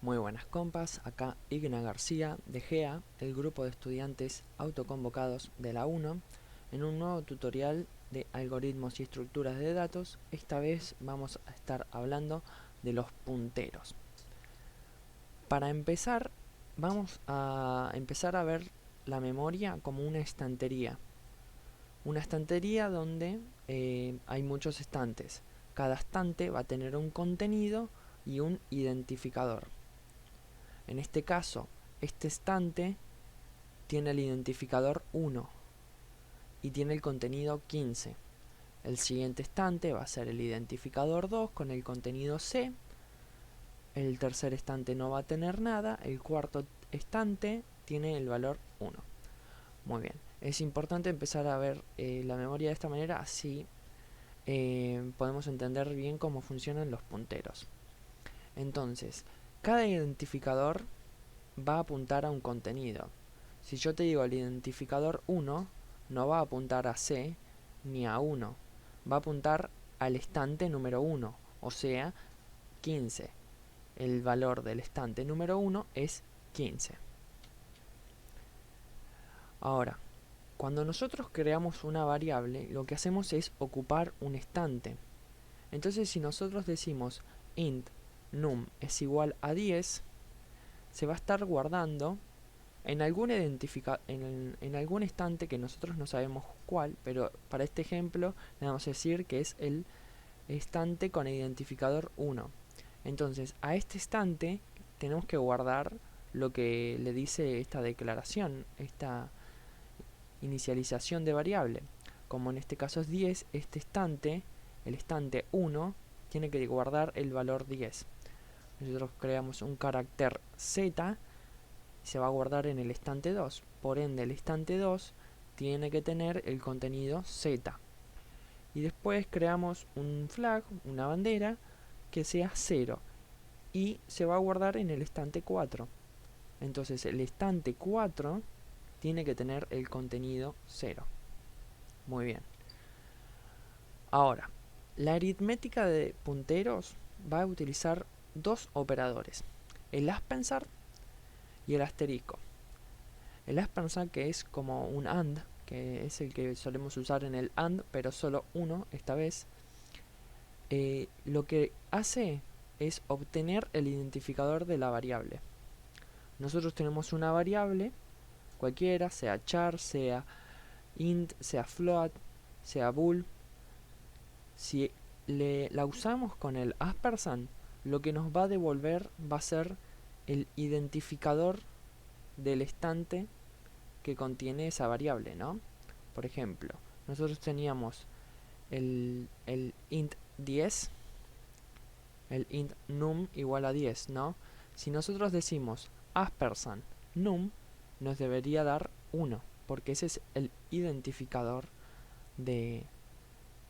Muy buenas compas, acá Igna García de GEA, el grupo de estudiantes autoconvocados de la 1, en un nuevo tutorial de algoritmos y estructuras de datos. Esta vez vamos a estar hablando de los punteros. Para empezar, vamos a empezar a ver la memoria como una estantería. Una estantería donde hay muchos estantes. Cada estante va a tener un contenido y un identificador. En este caso, este estante tiene el identificador 1 y tiene el contenido 15. El siguiente estante va a ser el identificador 2 con el contenido C. El tercer estante no va a tener nada. El cuarto estante tiene el valor 1. Muy bien. Es importante empezar a ver la memoria de esta manera, así podemos entender bien cómo funcionan los punteros. Entonces, cada identificador va a apuntar a un contenido. Si yo te digo el identificador 1, no va a apuntar a C ni a 1, va a apuntar al estante número 1, o sea, 15. El valor del estante número 1 es 15. Ahora, cuando nosotros creamos una variable, lo que hacemos es ocupar un estante. Entonces, si nosotros decimos int num es igual a 10, se va a estar guardando en algún en algún estante que nosotros no sabemos cuál, pero para este ejemplo le vamos a decir que es el estante con identificador 1. Entonces, a este estante tenemos que guardar lo que le dice esta declaración, esta inicialización de variable. Como en este caso es 10, este estante, el estante 1, tiene que guardar el valor 10. Nosotros creamos un carácter z, se va a guardar en el estante 2. Por ende, el estante 2 tiene que tener el contenido z. Y después creamos un flag, una bandera, que sea 0. Y se va a guardar en el estante 4. Entonces el estante 4 tiene que tener el contenido 0. Muy bien. Ahora, la aritmética de punteros va a utilizar dos operadores. El ascensor y el asterisco. El ascensor, que es como un AND, que es el que solemos usar en el AND, pero solo uno esta vez, lo que hace es obtener el identificador de la variable. Nosotros tenemos una variable cualquiera, sea char, sea int, sea float, sea bool. Si la usamos con el aspersan, lo que nos va a devolver va a ser el identificador del estante que contiene esa variable, ¿no? Por ejemplo, nosotros teníamos el int 10, el int num igual a 10, ¿no? Si nosotros decimos aspersan num, nos debería dar 1, porque ese es el identificador de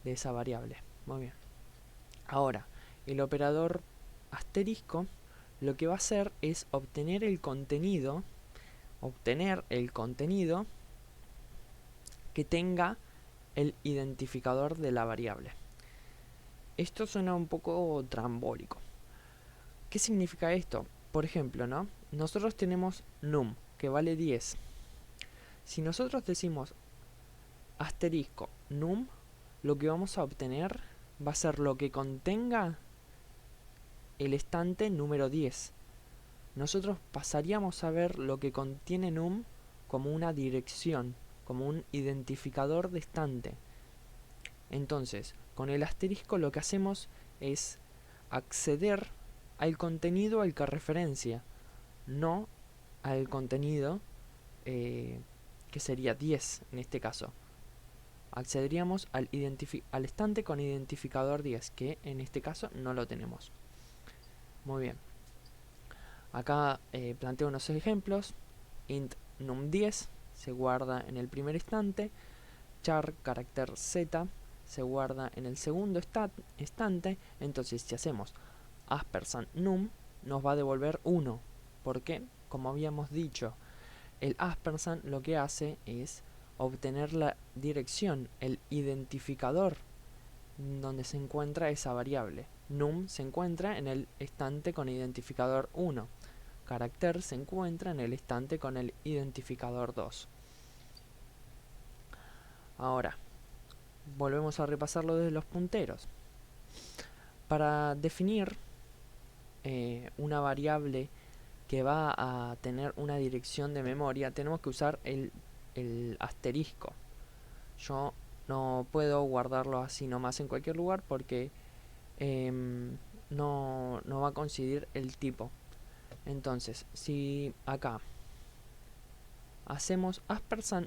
esa variable. Muy bien. Ahora, el operador asterisco lo que va a hacer es obtener el contenido que tenga el identificador de la variable. Esto suena un poco trambólico. ¿Qué significa esto? Por ejemplo, ¿no? Nosotros tenemos num, que vale 10. Si nosotros decimos asterisco num, lo que vamos a obtener va a ser lo que contenga el estante número 10. Nosotros pasaríamos a ver lo que contiene num como una dirección, como un identificador de estante. Entonces, con el asterisco lo que hacemos es acceder al contenido al que referencia, no al contenido que sería 10 en este caso. Accederíamos al estante con identificador 10, que en este caso no lo tenemos. Muy bien. Acá planteo unos ejemplos. Int num10 se guarda en el primer estante. Char carácter z se guarda en el segundo estante. Entonces, si hacemos aspersan num, nos va a devolver 1. Porque, como habíamos dicho, el aspersan lo que hace es obtener la dirección, el identificador donde se encuentra esa variable. Num se encuentra en el estante con identificador 1. Carácter se encuentra en el estante con el identificador 2. Ahora, volvemos a repasarlo desde los punteros. Para definir una variable que va a tener una dirección de memoria, tenemos que usar el asterisco. Yo no puedo guardarlo así nomás en cualquier lugar porque no va a coincidir el tipo. Entonces, si acá hacemos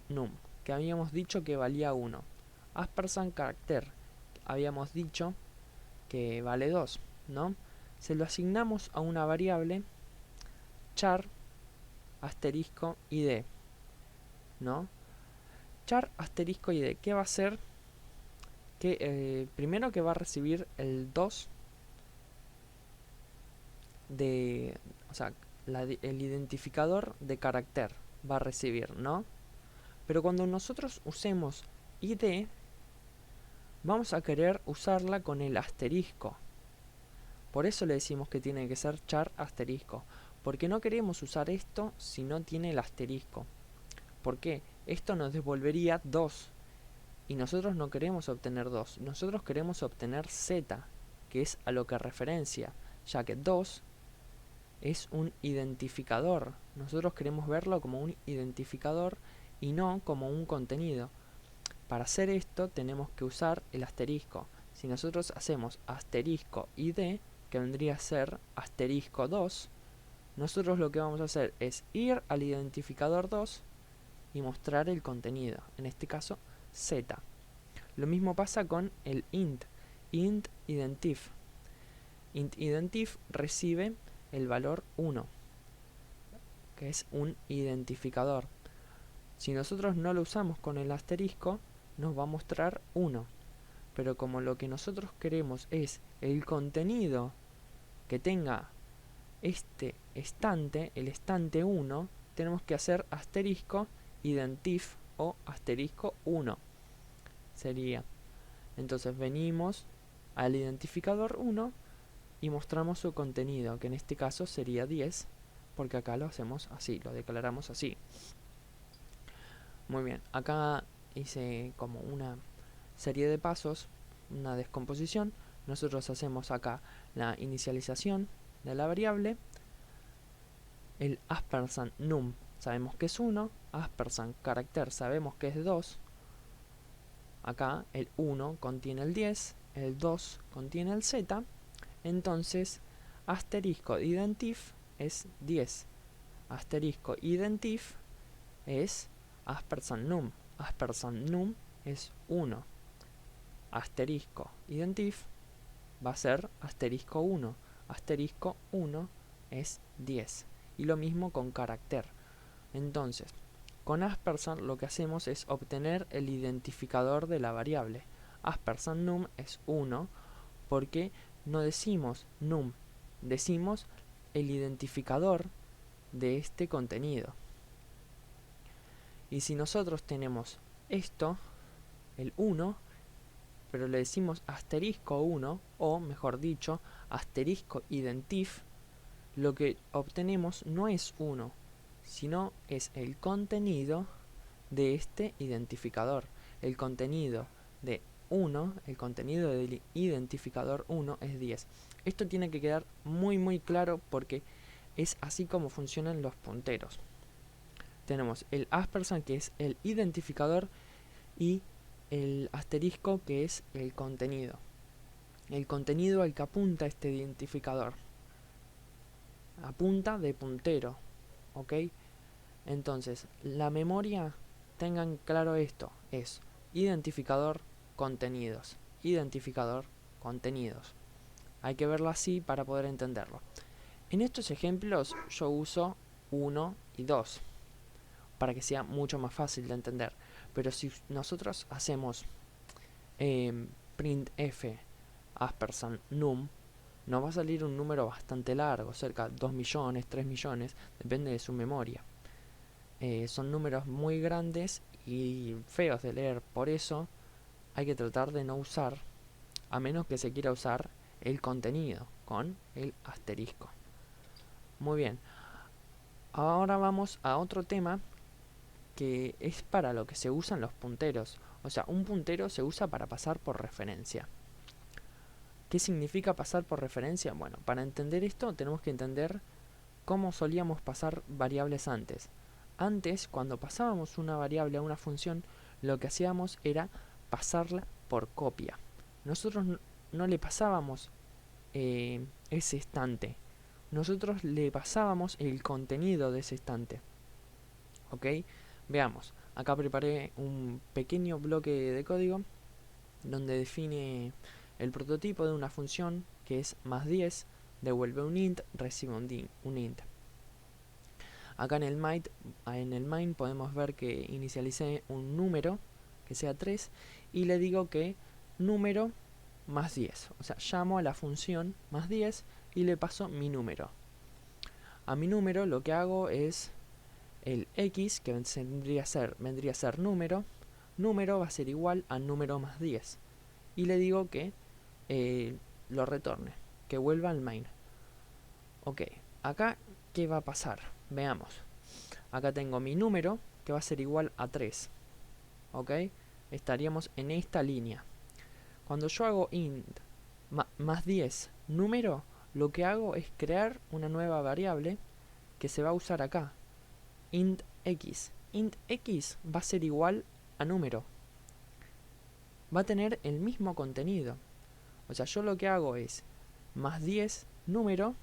#num, que habíamos dicho que valía 1, #character, habíamos dicho que vale 2, ¿no? Se lo asignamos a una variable char asterisco id, ¿no? Char asterisco id, ¿qué va a hacer? Que primero que va a recibir el 2 de, o sea, el identificador de carácter va a recibir, ¿no? Pero cuando nosotros usemos id, vamos a querer usarla con el asterisco. Por eso le decimos que tiene que ser char asterisco, porque no queremos usar esto si no tiene el asterisco. ¿Por qué? Esto nos devolvería 2 y nosotros no queremos obtener 2, nosotros queremos obtener z, que es a lo que referencia, ya que 2 es un identificador. Nosotros queremos verlo como un identificador y no como un contenido. Para hacer esto tenemos que usar el asterisco. Si nosotros hacemos asterisco id, que vendría a ser asterisco 2, nosotros lo que vamos a hacer es ir al identificador 2 y mostrar el contenido, en este caso z. Lo mismo pasa con el int identif. Int identif recibe el valor 1, que es un identificador. Si nosotros no lo usamos con el asterisco, nos va a mostrar 1. Pero como lo que nosotros queremos es el contenido que tenga este estante, el estante 1, tenemos que hacer asterisco identif o asterisco 1. Sería, entonces venimos al identificador 1 y mostramos su contenido, que en este caso sería 10, porque acá lo hacemos así, lo declaramos así. Muy bien, acá hice como una serie de pasos, una descomposición. Nosotros hacemos acá la inicialización de la variable, el #num sabemos que es 1, #character sabemos que es 2, acá el 1 contiene el 10, el 2 contiene el z, entonces asterisco identif es 10, asterisco identif es #num, #num es 1, asterisco identif va a ser asterisco 1, asterisco 1 es 10, y lo mismo con carácter. Entonces, con # lo que hacemos es obtener el identificador de la variable. #num es 1 porque no decimos num, decimos el identificador de este contenido. Y si nosotros tenemos esto, el 1, pero le decimos asterisco 1, o mejor dicho, asterisco identif, lo que obtenemos no es 1, sino es el contenido de este identificador. El contenido de 1, el contenido del identificador 1 es 10. Esto tiene que quedar muy claro porque es así como funcionan los punteros. Tenemos el #, que es el identificador, y el asterisco, que es el contenido. El contenido al que apunta este identificador. Apunta de puntero, ¿ok? Entonces, la memoria, tengan claro esto, es identificador, contenidos. Identificador, contenidos. Hay que verlo así para poder entenderlo. En estos ejemplos yo uso 1 y 2 para que sea mucho más fácil de entender. Pero si nosotros hacemos printf #num, nos va a salir un número bastante largo, cerca de 2 millones, 3 millones, depende de su memoria. Son números muy grandes y feos de leer, por eso hay que tratar de no usar a menos que se quiera usar el contenido con el asterisco. Muy bien, ahora vamos a otro tema que es para lo que se usan los punteros. O sea, un puntero se usa para pasar por referencia. ¿Qué significa pasar por referencia? Bueno, para entender esto tenemos que entender cómo solíamos pasar variables antes. Antes, cuando pasábamos una variable a una función, lo que hacíamos era pasarla por copia. Nosotros no le pasábamos ese estante. Nosotros le pasábamos el contenido de ese estante. ¿Ok? Veamos. Acá preparé un pequeño bloque de código donde define el prototipo de una función que es más 10, devuelve un int, recibe un int. Acá en el main podemos ver que inicialicé un número que sea 3 y le digo que número más 10. O sea, llamo a la función más 10 y le paso mi número. A mi número lo que hago es el x, que vendría a ser número. Número va a ser igual a número más 10. Y le digo que lo retorne, que vuelva al main. Ok, acá ¿qué va a pasar? Veamos. Acá tengo mi número, que va a ser igual a 3. Ok, estaríamos en esta línea. Cuando yo hago int más 10 número, lo que hago es crear una nueva variable que se va a usar acá. Int x. Int x va a ser igual a número. Va a tener el mismo contenido. O sea, yo lo que hago es más 10 número,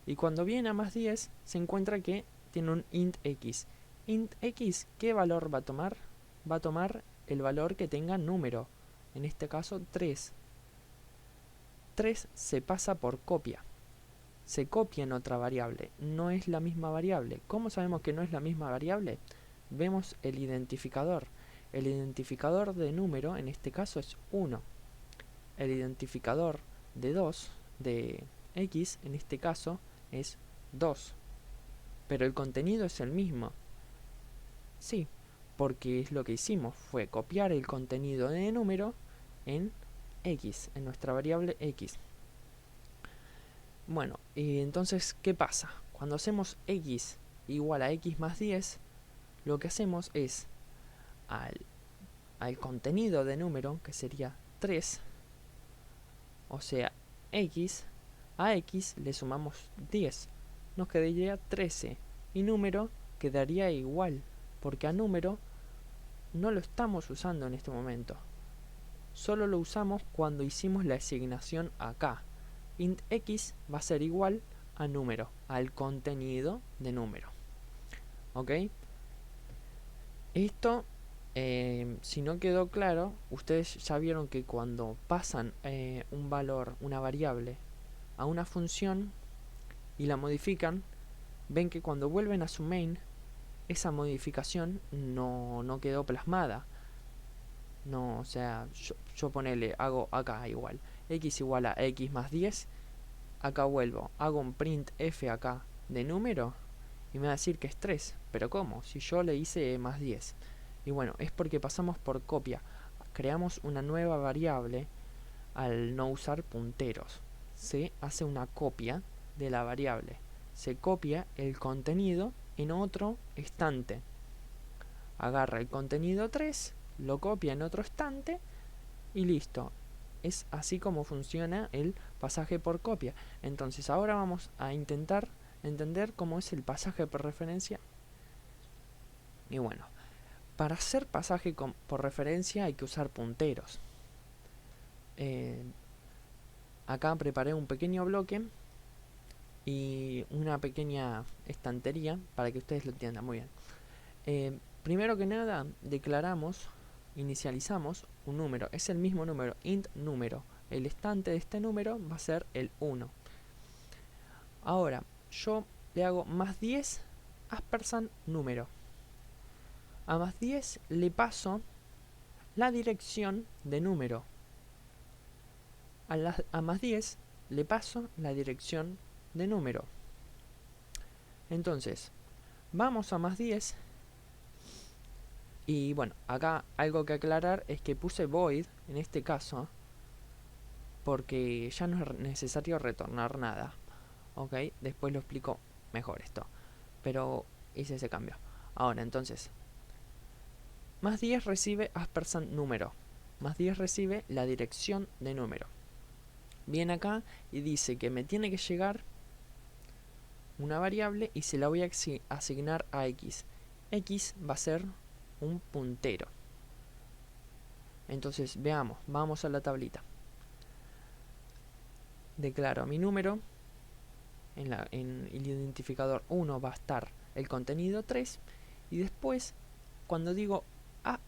y cuando viene a más 10 se encuentra que tiene un int x. Int x, ¿qué valor va a tomar? Va a tomar el valor que tenga número. En este caso 3. 3 se pasa por copia. Se copia en otra variable. No es la misma variable. ¿Cómo sabemos que no es la misma variable? Vemos el identificador. El identificador de número en este caso es 1. El identificador de 2, de x, en este caso es 2. Pero el contenido es el mismo. Sí, porque es lo que hicimos, fue copiar el contenido de número en x, en nuestra variable x. Bueno, y entonces, ¿qué pasa? Cuando hacemos x igual a x más 10, lo que hacemos es al contenido de número, que sería 3, o sea, x, a x le sumamos 10, nos quedaría 13, y número quedaría igual, porque a número no lo estamos usando en este momento. Solo lo usamos cuando hicimos la asignación acá. Int x va a ser igual a número, al contenido de número. ¿Ok? Esto, si no quedó claro, ustedes ya vieron que cuando pasan un valor, una variable, a una función y la modifican, ven que cuando vuelven a su main, esa modificación no quedó plasmada. No, o sea, yo ponele, hago acá igual, x igual a x más 10, acá vuelvo, hago un print f acá de número, y me va a decir que es 3, pero ¿cómo? Si yo le hice más 10. Y bueno, es porque pasamos por copia, creamos una nueva variable al no usar punteros. Se hace una copia de la variable, se copia el contenido en otro estante. Agarra el contenido 3, lo copia en otro estante y listo. Es así como funciona el pasaje por copia. Entonces ahora vamos a intentar entender cómo es el pasaje por referencia. Y bueno, para hacer pasaje por referencia hay que usar punteros. Acá preparé un pequeño bloque y una pequeña estantería para que ustedes lo entiendan muy bien. Primero que nada, inicializamos un número. Es el mismo número, int número. El estante de este número va a ser el 1. Ahora, yo le hago más 10 aspersan número. A más 10 le paso la dirección de número. A más 10 le paso la dirección de número. Entonces, vamos a más 10. Y bueno, acá algo que aclarar es que puse void, en este caso, porque ya no es necesario retornar nada. Ok, después lo explico mejor esto, pero hice ese cambio. Ahora entonces, más 10 recibe ampersand número, más 10 recibe la dirección de número. Viene acá y dice que me tiene que llegar una variable y se la voy a asignar a x. X va a ser un puntero. Entonces veamos, vamos a la tablita. Declaro mi número, en el identificador 1 va a estar el contenido 3, y después cuando digo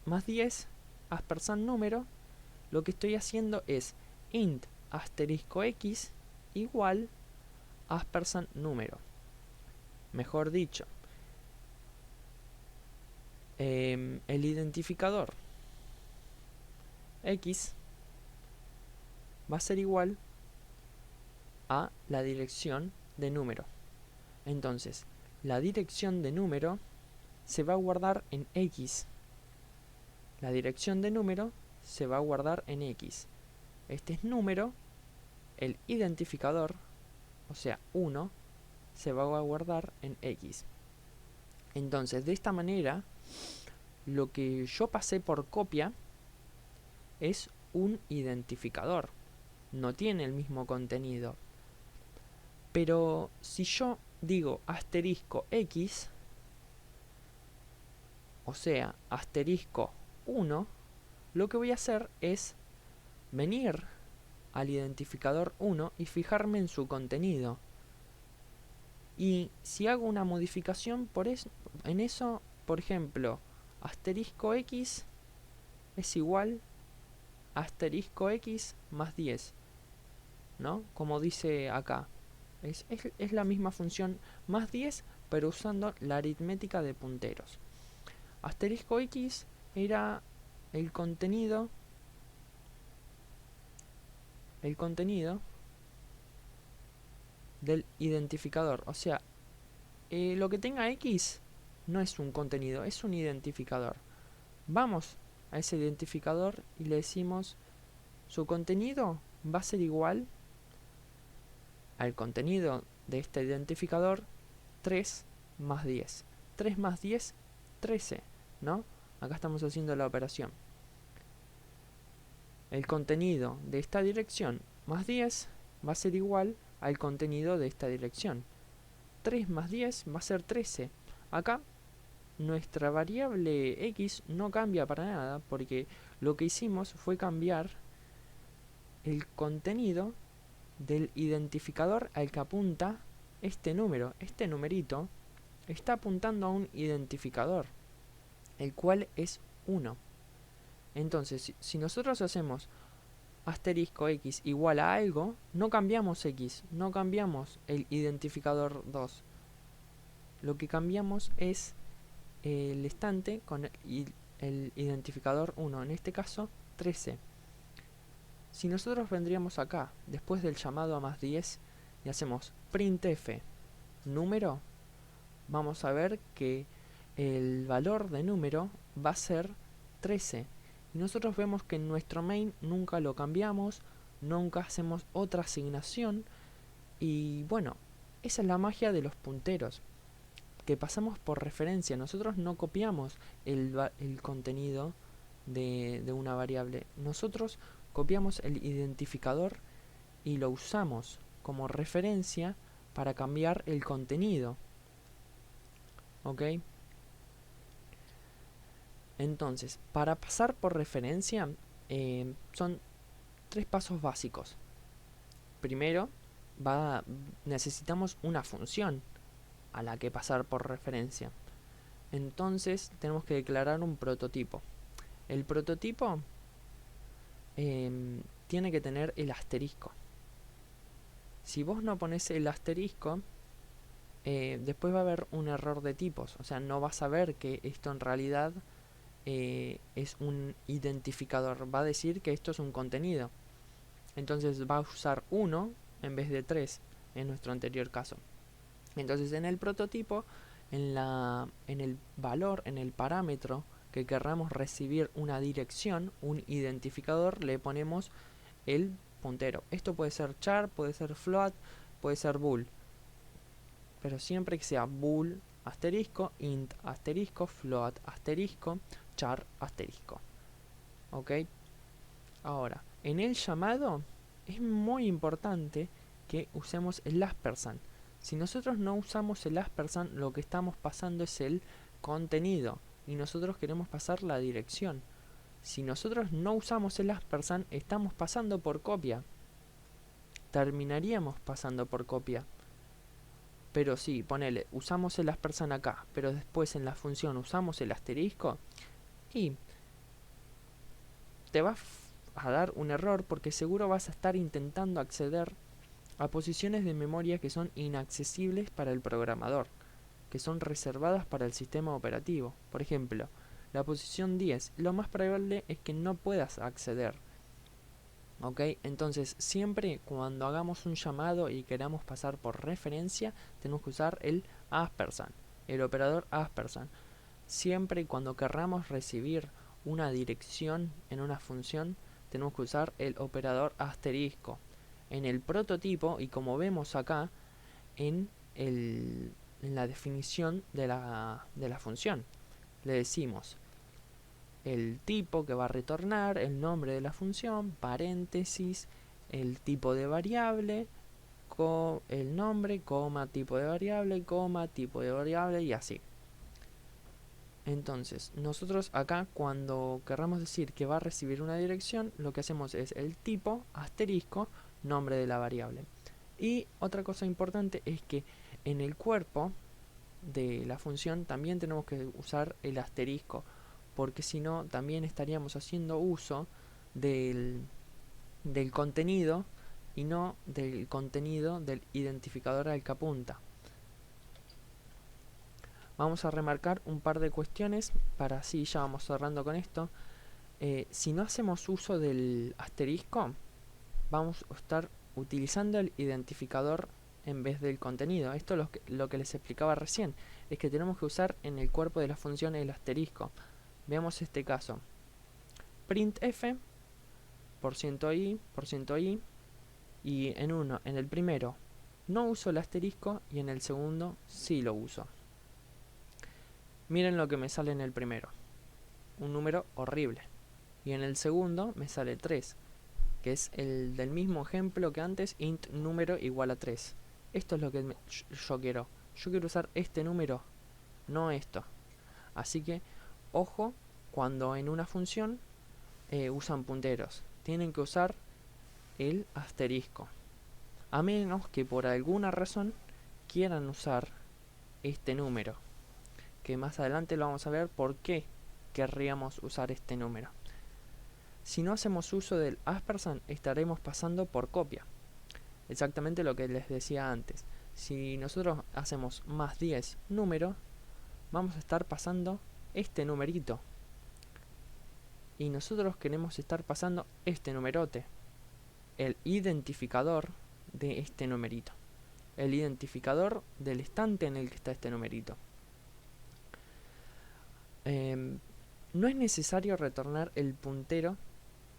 más 10 ampersand número, lo que estoy haciendo es int asterisco x igual ampersand número. Mejor dicho, el identificador x va a ser igual a la dirección de número. Entonces, la dirección de número se va a guardar en x. La dirección de número se va a guardar en x. Este es número, el identificador, o sea 1, se va a guardar en x. Entonces, de esta manera, lo que yo pasé por copia es un identificador. No tiene el mismo contenido. Pero si yo digo asterisco x, o sea, asterisco 1, lo que voy a hacer es venir al identificador 1 y fijarme en su contenido. Y si hago una modificación en eso, por ejemplo, asterisco x es igual a asterisco x más 10, ¿no? Como dice acá. Es la misma función más 10, pero usando la aritmética de punteros. Asterisco x era el contenido del identificador. O sea, lo que tenga x no es un contenido, es un identificador. Vamos a ese identificador y le decimos su contenido va a ser igual al contenido de este identificador 3 más 10. 3 más 10, 13, ¿no? Acá estamos haciendo la operación. El contenido de esta dirección más 10 va a ser igual al contenido de esta dirección. 3 más 10 va a ser 13. Acá nuestra variable x no cambia para nada, porque lo que hicimos fue cambiar el contenido del identificador al que apunta este número. Este numerito está apuntando a un identificador, el cual es 1. Entonces, si nosotros hacemos asterisco x igual a algo, no cambiamos x, no cambiamos el identificador 2. Lo que cambiamos es el estante con el identificador 1, en este caso 13. Si nosotros vendríamos acá, después del llamado a más 10, y hacemos printf número, vamos a ver que el valor de número va a ser 13. Y nosotros vemos que en nuestro main nunca lo cambiamos, nunca hacemos otra asignación. Y bueno, esa es la magia de los punteros, que pasamos por referencia. Nosotros no copiamos el contenido de una variable. Nosotros copiamos el identificador y lo usamos como referencia para cambiar el contenido. ¿Ok? Entonces, para pasar por referencia, son 3 pasos básicos. Primero, necesitamos una función a la que pasar por referencia. Entonces, tenemos que declarar un prototipo. El prototipo tiene que tener el asterisco. Si vos no pones el asterisco, después va a haber un error de tipos. O sea, no vas a ver que esto en realidad es un identificador. Va a decir que esto es un contenido. Entonces va a usar 1 en vez de 3 en nuestro anterior caso. Entonces en el prototipo, en el valor, en el parámetro que querramos recibir una dirección, un identificador, le ponemos el puntero. Esto puede ser char, puede ser float, puede ser bool, pero siempre que sea bool asterisco, int asterisco, float asterisco, char asterisco. ¿Ok? Ahora, en el llamado es muy importante que usemos el ampersand. Si nosotros no usamos el ampersand, lo que estamos pasando es el contenido y nosotros queremos pasar la dirección. Si nosotros no usamos el ampersand, estamos pasando por copia. Terminaríamos pasando por copia. Pero si, ponele, usamos el ampersand acá, pero después en la función usamos el asterisco, y te va a dar un error porque seguro vas a estar intentando acceder a posiciones de memoria que son inaccesibles para el programador, que son reservadas para el sistema operativo. Por ejemplo, la posición 10, lo más probable es que no puedas acceder. ¿Ok? Entonces, siempre cuando hagamos un llamado y queramos pasar por referencia, tenemos que usar el ampersand, el operador ampersand. Siempre y cuando querramos recibir una dirección en una función, tenemos que usar el operador asterisco. En el prototipo, y como vemos acá, en la definición de la función, le decimos el tipo que va a retornar, el nombre de la función, paréntesis, el tipo de variable, el nombre, coma, tipo de variable, coma, tipo de variable y así. Entonces, nosotros acá cuando querramos decir que va a recibir una dirección, lo que hacemos es el tipo, asterisco, nombre de la variable. Y otra cosa importante es que en el cuerpo de la función también tenemos que usar el asterisco, porque si no también estaríamos haciendo uso del contenido y no del contenido del identificador al que apunta. Vamos a remarcar un par de cuestiones para así ya vamos cerrando con esto. Si no hacemos uso del asterisco, vamos a estar utilizando el identificador en vez del contenido. Esto es lo que les explicaba recién, es que tenemos que usar en el cuerpo de la función el asterisco. Veamos este caso. Printf, %i, y en el primero no uso el asterisco y en el segundo sí lo uso. Miren lo que me sale en el primero, un número horrible, y en el segundo me sale 3, que es el del mismo ejemplo que antes, int número igual a 3. Esto es lo que yo quiero. Yo quiero usar este número, no esto. Así que, ojo, cuando en una función usan punteros, tienen que usar el asterisco. A menos que por alguna razón quieran usar este número, que más adelante lo vamos a ver por qué querríamos usar este número. Si no hacemos uso del ampersand, estaremos pasando por copia. Exactamente lo que les decía antes. Si nosotros hacemos más 10 número, vamos a estar pasando este numerito. Y nosotros queremos estar pasando este numerote, el identificador de este numerito, el identificador del estante en el que está este numerito. No es necesario retornar el puntero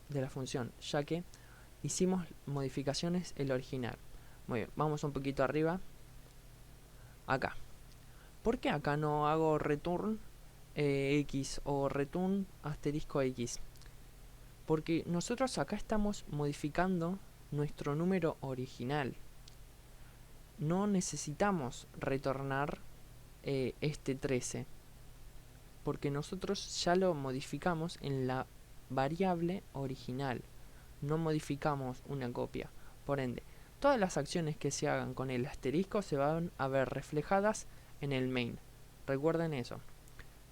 de la función, ya que hicimos modificaciones en el original. Muy bien, vamos un poquito arriba. Acá. ¿Por qué acá no hago return x o return asterisco x? Porque nosotros acá estamos modificando nuestro número original. No necesitamos retornar este 13, porque nosotros ya lo modificamos en la variable original. No modificamos una copia. Por ende, todas las acciones que se hagan con el asterisco se van a ver reflejadas en el main. Recuerden eso.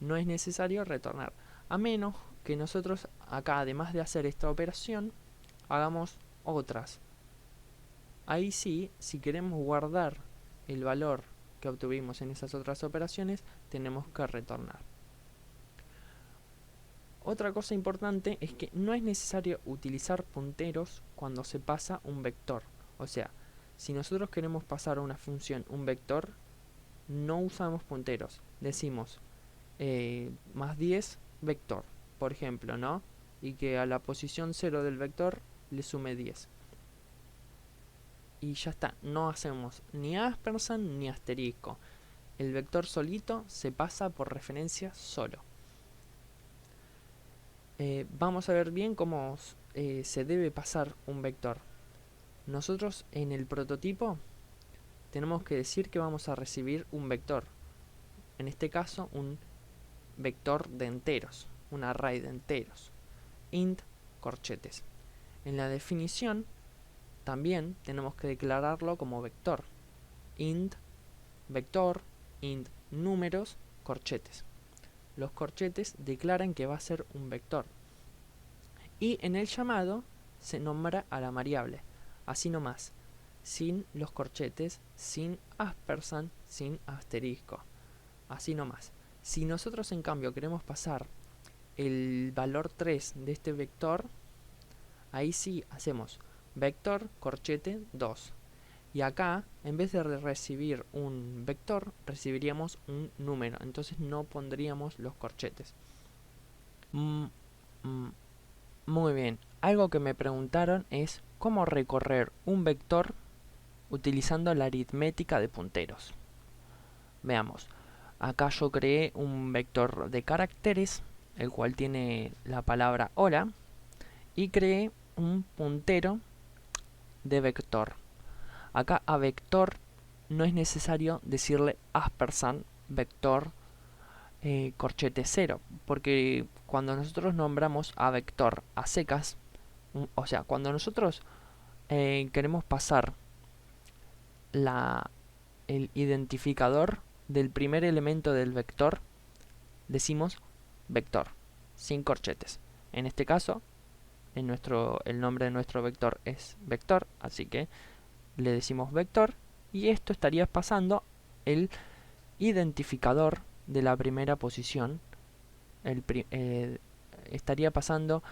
No es necesario retornar, a menos que nosotros acá, además de hacer esta operación, hagamos otras. Ahí sí, si queremos guardar el valor que obtuvimos en esas otras operaciones, tenemos que retornar. Otra cosa importante es que no es necesario utilizar punteros cuando se pasa un vector. O sea, si nosotros queremos pasar a una función un vector, no usamos punteros. Decimos más 10 vector, por ejemplo, ¿no? Y que a la posición 0 del vector le sume 10. y ya está. No hacemos ni ampersand ni asterisco. El vector solito se pasa por referencia solo. Vamos a ver bien cómo se debe pasar un vector. Nosotros en el prototipo tenemos que decir que vamos a recibir un vector. En este caso un vector de enteros, un array de enteros. Int corchetes. En la definición también tenemos que declararlo como vector. Int vector, int números, corchetes. Los corchetes declaran que va a ser un vector. Y en el llamado se nombra a la variable. Así nomás. Sin los corchetes, sin ampersand, sin asterisco. Así nomás. Si nosotros en cambio queremos pasar el valor 3 de este vector, ahí sí hacemos vector corchete 2. Y acá, en vez de recibir un vector, recibiríamos un número. Entonces no pondríamos los corchetes. Muy bien. Algo que me preguntaron es cómo recorrer un vector utilizando la aritmética de punteros. Veamos. Acá yo creé un vector de caracteres, el cual tiene la palabra hola, y creé un puntero de vector. Acá a vector no es necesario decirle ampersand vector corchete 0, porque cuando nosotros nombramos a vector a secas, o sea, cuando nosotros queremos pasar el identificador del primer elemento del vector, decimos vector, sin corchetes. En este caso, el nombre de nuestro vector es vector, así que le decimos vector, y esto estaría pasando el identificador de la primera posición. Estaría pasando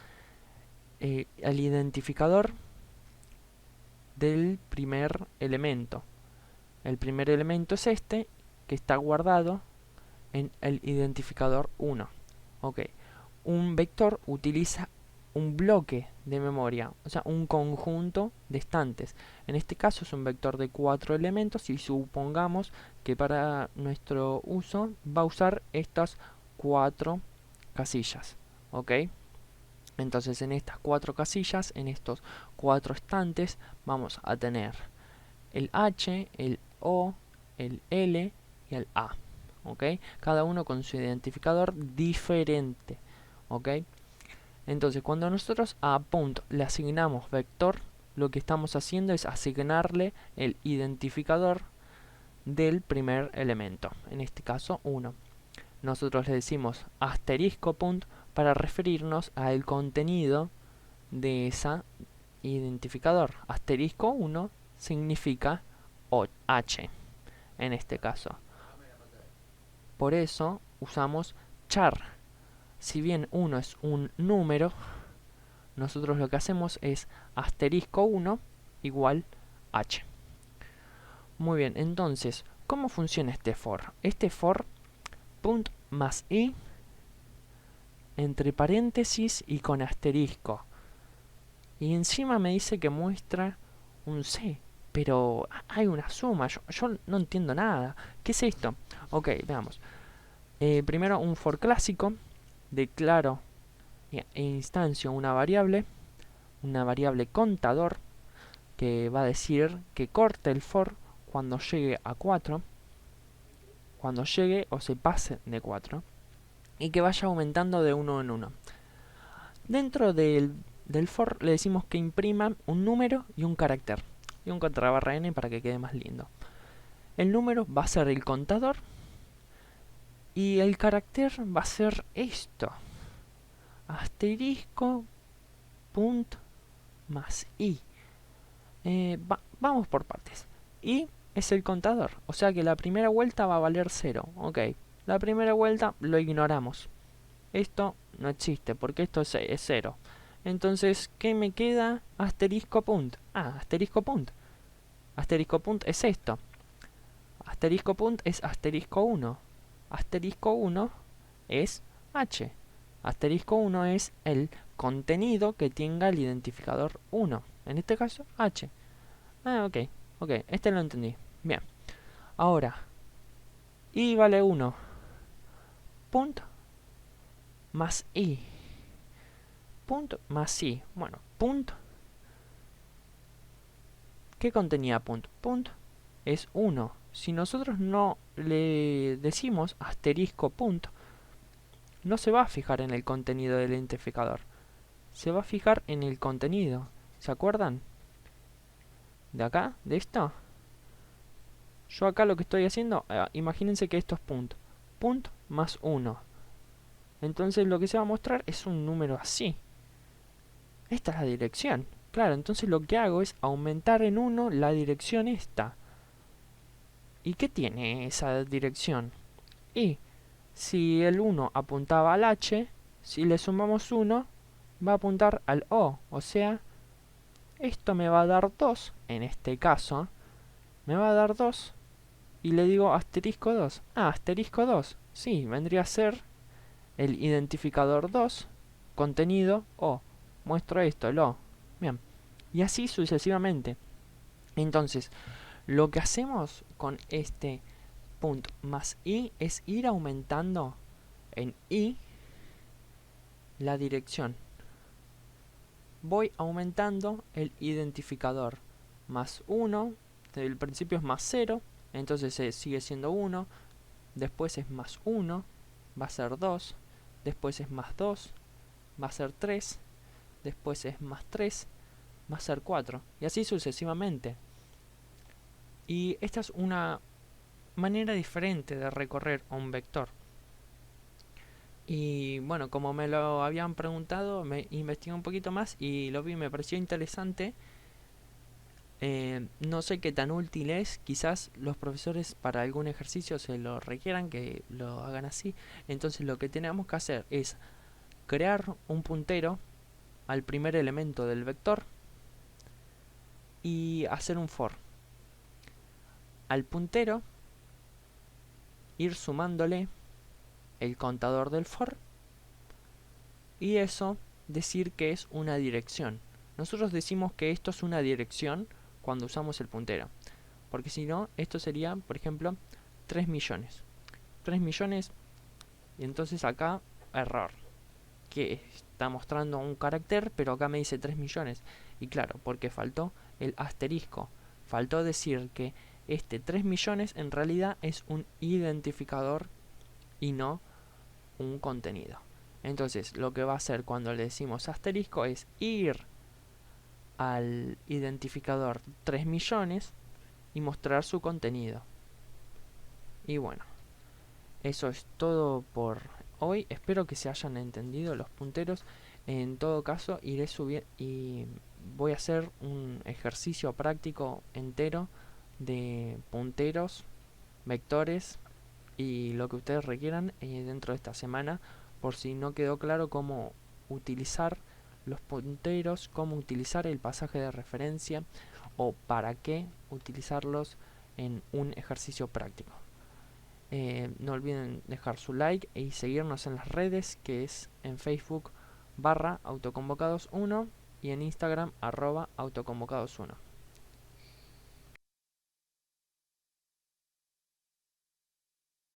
el identificador del primer elemento. El primer elemento es este, que está guardado en el identificador 1. Ok. Un vector utiliza un bloque de memoria, o sea, un conjunto de estantes. En este caso es un vector de 4 elementos y supongamos que para nuestro uso va a usar estas 4 casillas. Ok. Entonces en estas 4 casillas, en estos 4 estantes, vamos a tener el H, el O, el L y el A. ¿Ok? Cada uno con su identificador diferente. ¿Ok? Entonces cuando nosotros a punto le asignamos vector, lo que estamos haciendo es asignarle el identificador del primer elemento, en este caso 1. Nosotros le decimos asterisco punt para referirnos al contenido de ese identificador. Asterisco 1 significa H en este caso. Por eso usamos char. Si bien 1 es un número, nosotros lo que hacemos es asterisco 1 igual h. Muy bien, entonces, ¿cómo funciona este for? Este for punt más i entre paréntesis y con asterisco. Y encima me dice que muestra un c. Pero hay una suma, yo no entiendo nada. ¿Qué es esto? Ok, veamos. Primero un for clásico. Declaro e instancio una variable contador, que va a decir que corte el for cuando llegue a 4, cuando llegue o se pase de 4, y que vaya aumentando de 1 en 1. Dentro del for le decimos que imprima un número y un carácter, y un contrabarra n para que quede más lindo. El número va a ser el contador y el carácter va a ser esto, asterisco punt más i. Vamos por partes. I es el contador, o sea que la primera vuelta va a valer 0. Ok, la primera vuelta lo ignoramos. Esto no existe porque esto es 0. Entonces, ¿qué me queda? Asterisco punt. Asterisco punt. Asterisco punt es esto. Asterisco punt es asterisco 1. Asterisco 1 es h. Asterisco 1 es el contenido que tenga el identificador 1. En este caso, h. Ok. Ok, este lo entendí. Bien. Ahora, i vale 1. Punto más i. Punto más i. Bueno, punto. ¿Qué contenía punto? Punto es 1. Si nosotros no le decimos asterisco punto, no se va a fijar en el contenido del identificador. Se va a fijar en el contenido. ¿Se acuerdan? De acá, de esto. Yo acá lo que estoy haciendo, imagínense que esto es punto. Punto más 1. Entonces lo que se va a mostrar es un número así. Esta es la dirección. Claro, entonces lo que hago es aumentar en 1 la dirección esta. ¿Y qué tiene esa dirección? Y si el 1 apuntaba al H, si le sumamos 1, va a apuntar al O. O sea, esto me va a dar 2, en este caso. Me va a dar 2. Y le digo asterisco 2. Ah, asterisco 2. Sí, vendría a ser el identificador 2, contenido O. Muestro esto, el O. Bien. Y así sucesivamente. Entonces, lo que hacemos con este punto más i es ir aumentando en i la dirección. Voy aumentando el identificador. Más 1, el principio es más 0, entonces sigue siendo 1, después es más 1, va a ser 2, después es más 2, va a ser 3, después es más 3, va a ser 4, y así sucesivamente. Y esta es una manera diferente de recorrer un vector. Y bueno, como me lo habían preguntado, me investigué un poquito más y lo vi, me pareció interesante. No sé qué tan útil es, quizás los profesores para algún ejercicio se lo requieran, que lo hagan así. Entonces lo que tenemos que hacer es crear un puntero al primer elemento del vector y hacer un for. Al puntero ir sumándole el contador del for y eso decir que es una dirección. Nosotros decimos que esto es una dirección cuando usamos el puntero, porque si no, esto sería, por ejemplo, 3 millones. 3 millones, y entonces acá, error, que está mostrando un carácter, pero acá me dice 3 millones. Y claro, porque faltó el asterisco. Faltó decir que este 3 millones en realidad es un identificador y no un contenido. Entonces, lo que va a hacer cuando le decimos asterisco es ir al identificador 3 millones y mostrar su contenido. Y bueno, eso es todo por hoy. Espero que se hayan entendido los punteros. En todo caso, iré subiendo y voy a hacer un ejercicio práctico entero de punteros, vectores y lo que ustedes requieran dentro de esta semana, por si no quedó claro cómo utilizar los punteros, cómo utilizar el pasaje de referencia o para qué utilizarlos en un ejercicio práctico. No olviden dejar su like y seguirnos en las redes, que es en Facebook /autoconvocados1 y en Instagram @autoconvocados1.